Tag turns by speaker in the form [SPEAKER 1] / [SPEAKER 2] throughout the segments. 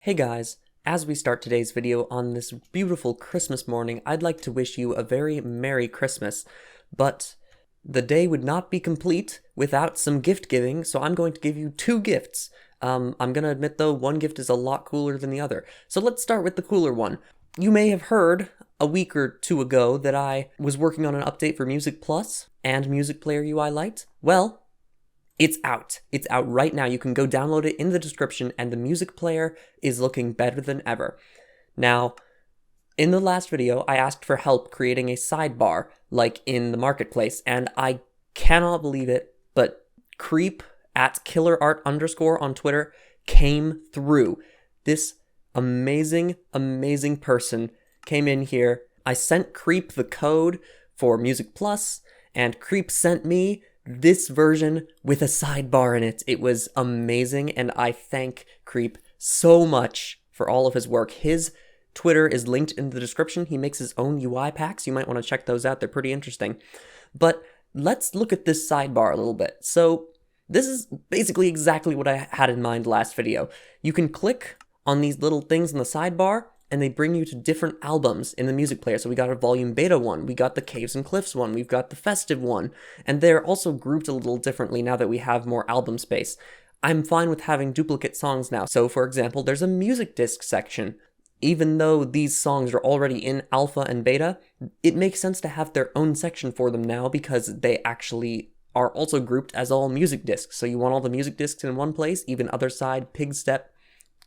[SPEAKER 1] Hey guys, as we start today's video on this beautiful Christmas morning, I'd like to wish you a very Merry Christmas, but the day would not be complete without some gift giving, so I'm going to give you two gifts. I'm gonna admit though, one gift is a lot cooler than the other. So let's start with the cooler one. You may have heard a week or two ago that I was working on an update for Music Plus and Music Player UI Lite. Well, it's out. It's out right now. You can go download it in the description, and the music player is looking better than ever. Now, in the last video, I asked for help creating a sidebar, like in the marketplace, and I cannot believe it, but Creep at killerart_ on Twitter came through. This amazing person came in here. I sent Creep the code for Music Plus, and Creep sent me this version with a sidebar in it. It was amazing, and I thank Creep so much for all of his work. His Twitter is linked in the description. He makes his own UI packs. You might want to check those out. They're pretty interesting. But let's look at this sidebar a little bit. So this is basically exactly what I had in mind last video. You can click on these little things in the sidebar, and they bring you to different albums in the music player. So we got a volume beta one, we got the Caves and Cliffs one, we've got the festive one, and they're also grouped a little differently now that we have more album space. I'm fine with having duplicate songs now. So for example, there's a music disc section. Even though these songs are already in alpha and beta, it makes sense to have their own section for them now because they actually are also grouped as all music discs. So you want all the music discs in one place, even other side, pig step,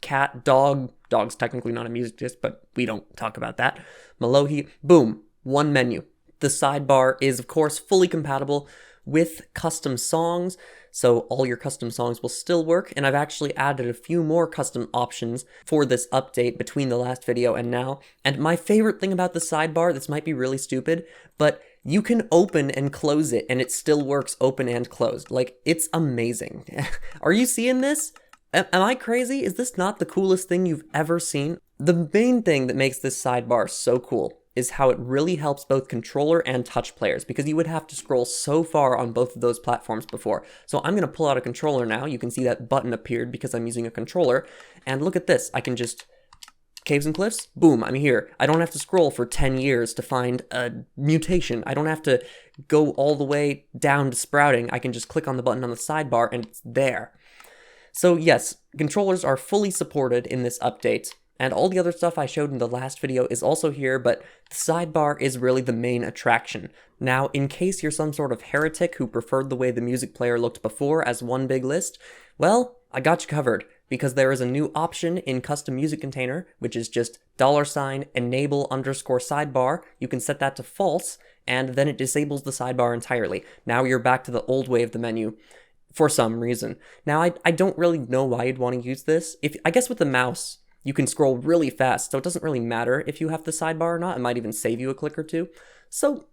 [SPEAKER 1] cat, dog's technically not a music disc, but we don't talk about that. Malohi, boom, one menu. The sidebar is, of course, fully compatible with custom songs, so all your custom songs will still work, and I've actually added a few more custom options for this update between the last video and now. And my favorite thing about the sidebar, this might be really stupid, but you can open and close it, and it still works open and closed. Like, it's amazing. Are you seeing this? Am I crazy? Is this not the coolest thing you've ever seen? The main thing that makes this sidebar so cool is how it really helps both controller and touch players, because you would have to scroll so far on both of those platforms before. So I'm going to pull out a controller now. You can see that button appeared because I'm using a controller. And look at this. I can just Caves and Cliffs, boom, I'm here. I don't have to scroll for 10 years to find a mutation. I don't have to go all the way down to sprouting. I can just click on the button on the sidebar and it's there. So yes, controllers are fully supported in this update, and all the other stuff I showed in the last video is also here, but the sidebar is really the main attraction. Now, in case you're some sort of heretic who preferred the way the music player looked before as one big list, well, I got you covered, because there is a new option in custom music container, which is just $enable_sidebar. You can set that to false, and then it disables the sidebar entirely. Now you're back to the old way of the menu. For some reason. Now, I don't really know why you'd want to use this. I guess with the mouse, you can scroll really fast, so it doesn't really matter if you have the sidebar or not. It might even save you a click or two. So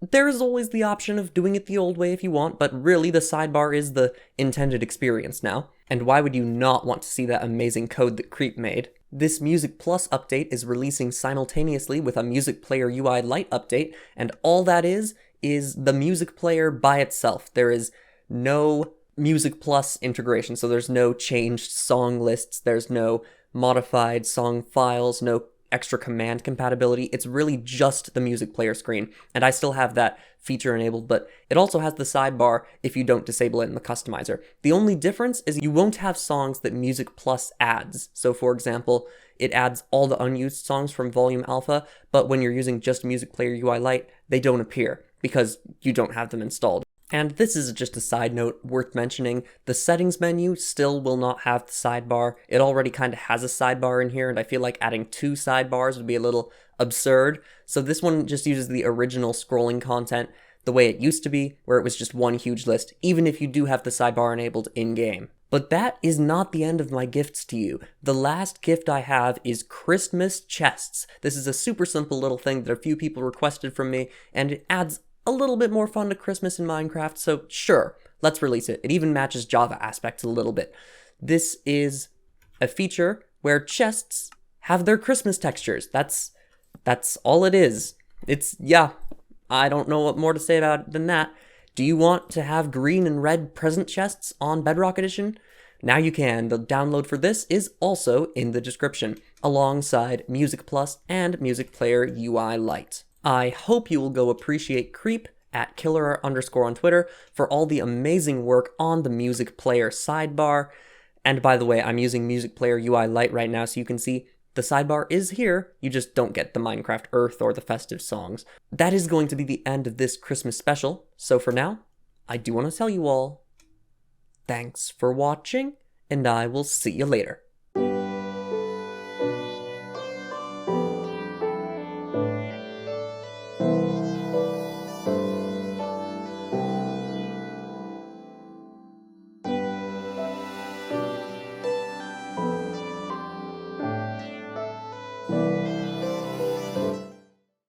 [SPEAKER 1] there is always the option of doing it the old way if you want, but really the sidebar is the intended experience now. And why would you not want to see that amazing code that Creep made? This Music Plus update is releasing simultaneously with a Music Player UI Lite update, and all that is the music player by itself. There is no Music Plus integration, so there's no changed song lists, there's no modified song files, no extra command compatibility. It's really just the music player screen, and I still have that feature enabled, but it also has the sidebar if you don't disable it in the customizer. The only difference is you won't have songs that Music Plus adds. So for example, it adds all the unused songs from Volume Alpha, but when you're using just Music Player UI Lite, they don't appear because you don't have them installed. And this is just a side note worth mentioning. The settings menu still will not have the sidebar. It already kind of has a sidebar in here, and I feel like adding two sidebars would be a little absurd. So this one just uses the original scrolling content the way it used to be, where it was just one huge list, even if you do have the sidebar enabled in-game. But that is not the end of my gifts to you. The last gift I have is Christmas chests. This is a super simple little thing that a few people requested from me, and it adds a little bit more fun to Christmas in Minecraft, so sure, let's release it. It even matches Java aspects a little bit. This is a feature where chests have their Christmas textures. That's all it is. Yeah, I don't know what more to say about it than that. Do you want to have green and red present chests on Bedrock Edition? Now you can. The download for this is also in the description, alongside Music Plus and Music Player UI Lite. I hope you will go appreciate Creep at killer_ on Twitter for all the amazing work on the Music Player sidebar. And by the way, I'm using Music Player UI Lite right now, so you can see the sidebar is here, you just don't get the Minecraft Earth or the festive songs. That is going to be the end of this Christmas special, so for now, I do want to tell you all, thanks for watching, and I will see you later.